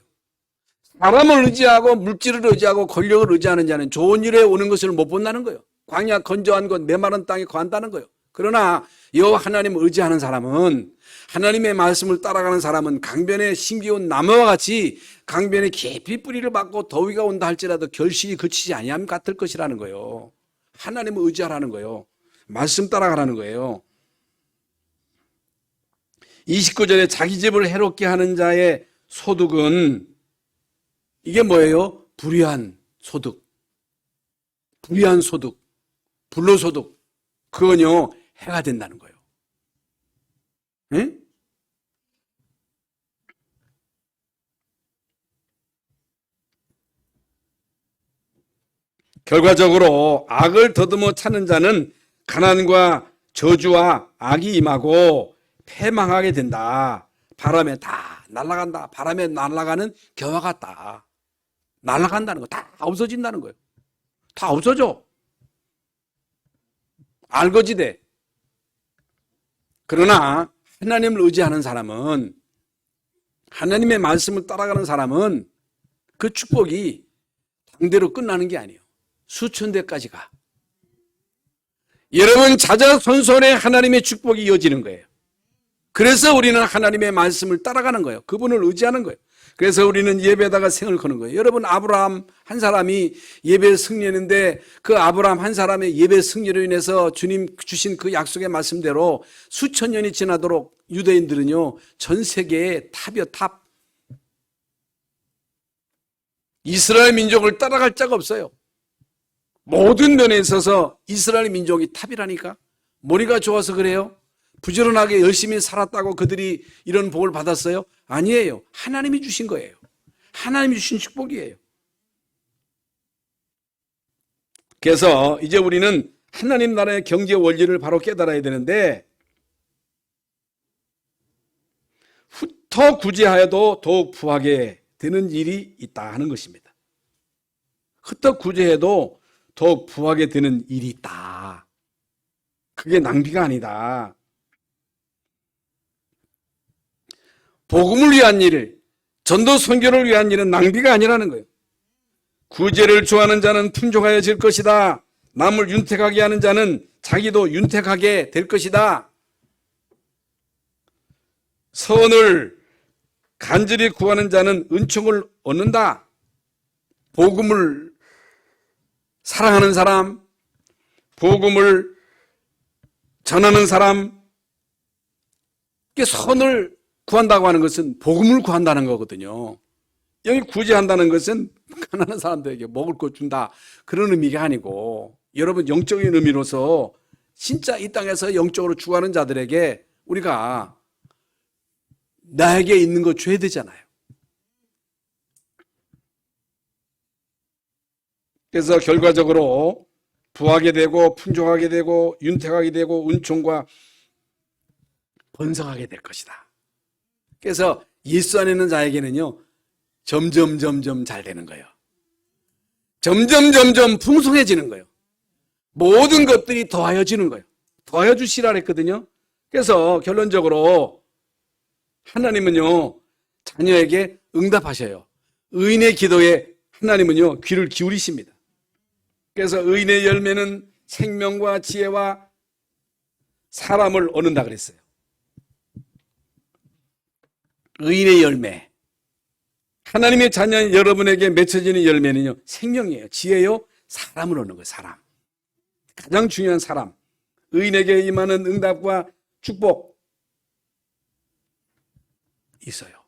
사람을 의지하고 물질을 의지하고 권력을 의지하는 자는 좋은 일에 오는 것을 못 본다는 거예요. 광야 건조한 곳 메마른 땅에 거한다는 거예요. 그러나 여호와 하나님을 의지하는 사람은, 하나님의 말씀을 따라가는 사람은 강변에 심기운 나무와 같이 강변에 깊이 뿌리를 받고 더위가 온다 할지라도 결실이 그치지 아니함 같을 것이라는 거예요. 하나님을 의지하라는 거예요. 말씀 따라가라는 거예요. 29절에 자기 집을 해롭게 하는 자의 소득은 이게 뭐예요? 불의한 소득. 불의한 소득. 불로소득. 그건요, 해가 된다는 거예요. 네? 결과적으로 악을 더듬어 찾는 자는 가난과 저주와 악이 임하고 패망하게 된다. 바람에 다 날아간다. 바람에 날아가는 겨와 같다. 날아간다는 거, 다 없어진다는 거예요. 다 없어져. 알거지돼. 그러나 하나님을 의지하는 사람은, 하나님의 말씀을 따라가는 사람은 그 축복이 당대로 끝나는 게 아니에요. 수천 대까지 가. 여러분 자자손손에 하나님의 축복이 이어지는 거예요. 그래서 우리는 하나님의 말씀을 따라가는 거예요. 그분을 의지하는 거예요. 그래서 우리는 예배에다가 생을 거는 거예요. 여러분 아브라함 한 사람이 예배 승리했는데 그 아브라함 한 사람의 예배 승리로 인해서 주님 주신 그 약속의 말씀대로 수천 년이 지나도록 유대인들은요 전 세계의 탑이요 탑. 이스라엘 민족을 따라갈 자가 없어요. 모든 면에 있어서 이스라엘 민족이 탑이라니까. 머리가 좋아서 그래요? 부지런하게 열심히 살았다고 그들이 이런 복을 받았어요? 아니에요. 하나님이 주신 거예요. 하나님이 주신 축복이에요. 그래서 이제 우리는 하나님 나라의 경제 원리를 바로 깨달아야 되는데, 더 구제하여도 더욱 부하게 되는 일이 있다 하는 것입니다. 흩어 구제해도 더욱 부하게 되는 일이 있다. 그게 낭비가 아니다. 복음을 위한 일, 전도 선교를 위한 일은 낭비가 아니라는 거예요. 구제를 좋아하는 자는 풍족하여질 것이다. 남을 윤택하게 하는 자는 자기도 윤택하게 될 것이다. 선을 간절히 구하는 자는 은총을 얻는다. 복음을 사랑하는 사람, 복음을 전하는 사람, 선을 구한다고 하는 것은 복음을 구한다는 거거든요. 여기 구제한다는 것은 가난한 사람들에게 먹을 것 준다, 그런 의미가 아니고, 여러분 영적인 의미로서 진짜 이 땅에서 영적으로 죽어가는 자들에게 우리가 나에게 있는 거 줘야 되잖아요. 그래서 결과적으로 부하게 되고 풍족하게 되고 윤택하게 되고 은총과 번성하게 될 것이다. 그래서 예수 안에 있는 자에게는요, 점점 잘 되는 거예요. 점점 풍성해지는 거예요. 모든 것들이 더하여지는 거예요. 더하여 주시라 그랬거든요. 그래서 결론적으로 하나님은요, 자녀에게 응답하셔요. 의인의 기도에 하나님은요, 귀를 기울이십니다. 그래서 의인의 열매는 생명과 지혜와 사람을 얻는다 그랬어요. 의인의 열매, 하나님의 자녀 여러분에게 맺혀지는 열매는요, 생명이에요. 지혜요, 사람을 얻는 거예요. 사람, 가장 중요한 사람. 의인에게 임하는 응답과 축복 있어요.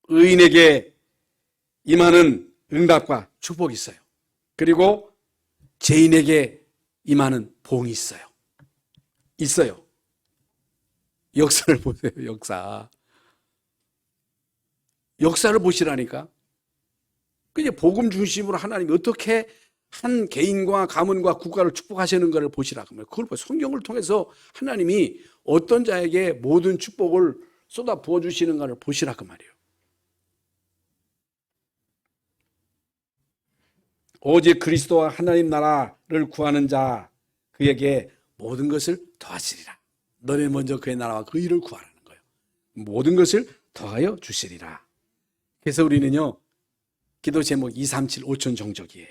의인에게 임하는 응답과 축복이 있어요. 그리고 죄인에게 임하는 봉이 있어요. 역사를 보세요. 역사를 보시라니까. 그냥 복음 중심으로 하나님이 어떻게 한 개인과 가문과 국가를 축복하시는 것을 보시라고 합니다. 그걸 성경을 통해서 하나님이 어떤 자에게 모든 축복을 쏟아 부어주시는가를 보시라고 말이에요. 오직 그리스도와 하나님 나라를 구하는 자, 그에게 모든 것을 더하시리라. 너네 먼저 그의 나라와 그 일을 구하라는 거예요. 모든 것을 더하여 주시리라. 그래서 우리는요, 기도 제목 237 5천 정적이에요.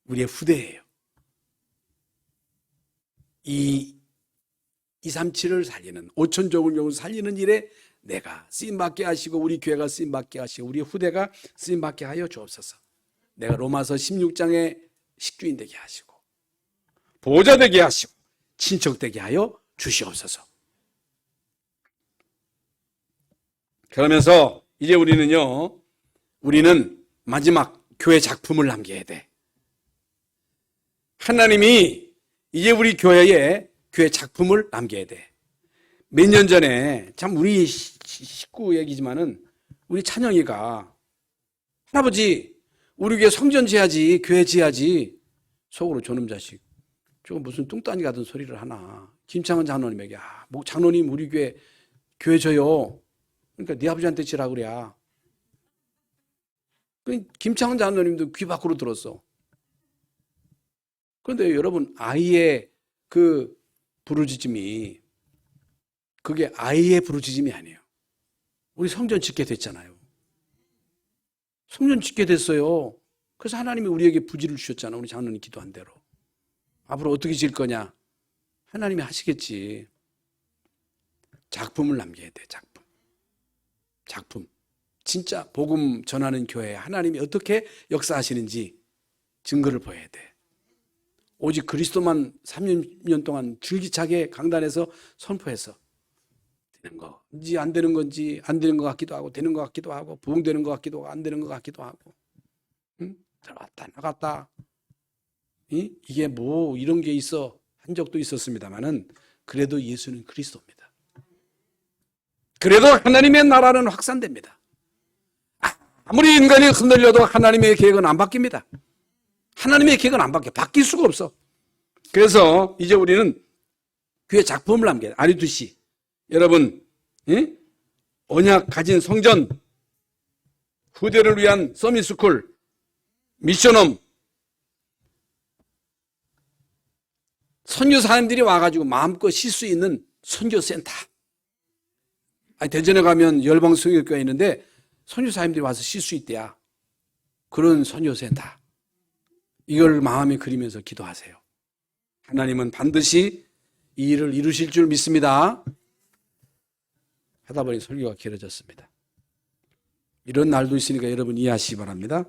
우리의 후대예요. 이 237을 살리는, 5천 종을 살리는 일에 내가 쓰임받게 하시고 우리 교회가 쓰임받게 하시고 우리 후대가 쓰임받게 하여 주옵소서. 내가 로마서 16장의 식주인 되게 하시고 보호자 되게 하시고 친척 되게 하여 주시옵소서. 그러면서 이제 우리는 마지막 교회 작품을 남겨야 돼. 하나님이 이제 우리 교회에 교회 작품을 남겨야 돼. 몇 년 전에, 참 우리 식구 얘기지만은, 우리 찬영이가 할아버지 우리 교회 성전 지어야지, 교회 지어야지. 속으로 저놈 자식, 저거 무슨 뚱딴이 같은 소리를 하나. 김창원 장로님에게, 장로님 우리 교회 져요. 그러니까 네 아버지한테 지라 그래. 김창원 장로님도 귀 밖으로 들었어. 그런데 여러분, 아이의 그 부르짖음이, 그게 아이의 부르짖음이 아니에요. 우리 성전 짓게 됐잖아요. 성전 짓게 됐어요. 그래서 하나님이 우리에게 부지를 주셨잖아. 우리 장로님 기도한 대로. 앞으로 어떻게 지을 거냐? 하나님이 하시겠지. 작품을 남겨야 돼. 작품. 진짜 복음 전하는 교회에 하나님이 어떻게 역사하시는지 증거를 보여야 돼. 오직 그리스도만 3년 동안 줄기차게 강단에서 선포해서 되는 건지 안 되는 건지, 안 되는 것 같기도 하고 되는 것 같기도 하고 부흥되는 것 같기도 하고 안 되는 것 같기도 하고, 들어갔다 나갔다, 이게 뭐 이런 게 있어 한 적도 있었습니다만은, 그래도 예수는 그리스도입니다. 그래도 하나님의 나라는 확산됩니다. 아무리 인간이 흔들려도 하나님의 계획은 안 바뀝니다. 하나님의 계획은 안 바뀌어. 바뀔 수가 없어. 그래서 이제 우리는 교회 작품을 남겨야 돼. 아리두시 여러분, 언약 가진 성전, 후대를 위한 서밋스쿨, 미션홈, 선교사님들이 와가지고 마음껏 쉴 수 있는 선교센터. 대전에 가면 열방성교회가 있는데 선교사님들이 와서 쉴 수 있대야. 그런 선교센터. 이걸 마음에 그리면서 기도하세요. 하나님은 반드시 이 일을 이루실 줄 믿습니다. 하다 보니 설교가 길어졌습니다. 이런 날도 있으니까 여러분 이해하시기 바랍니다.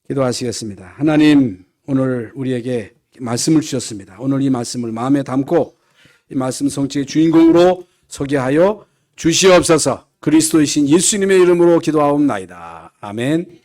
기도하시겠습니다. 하나님, 오늘 우리에게 말씀을 주셨습니다. 오늘 이 말씀을 마음에 담고 이 말씀 성취의 주인공으로 서게 하여 주시옵소서. 그리스도이신 예수님의 이름으로 기도하옵나이다. 아멘.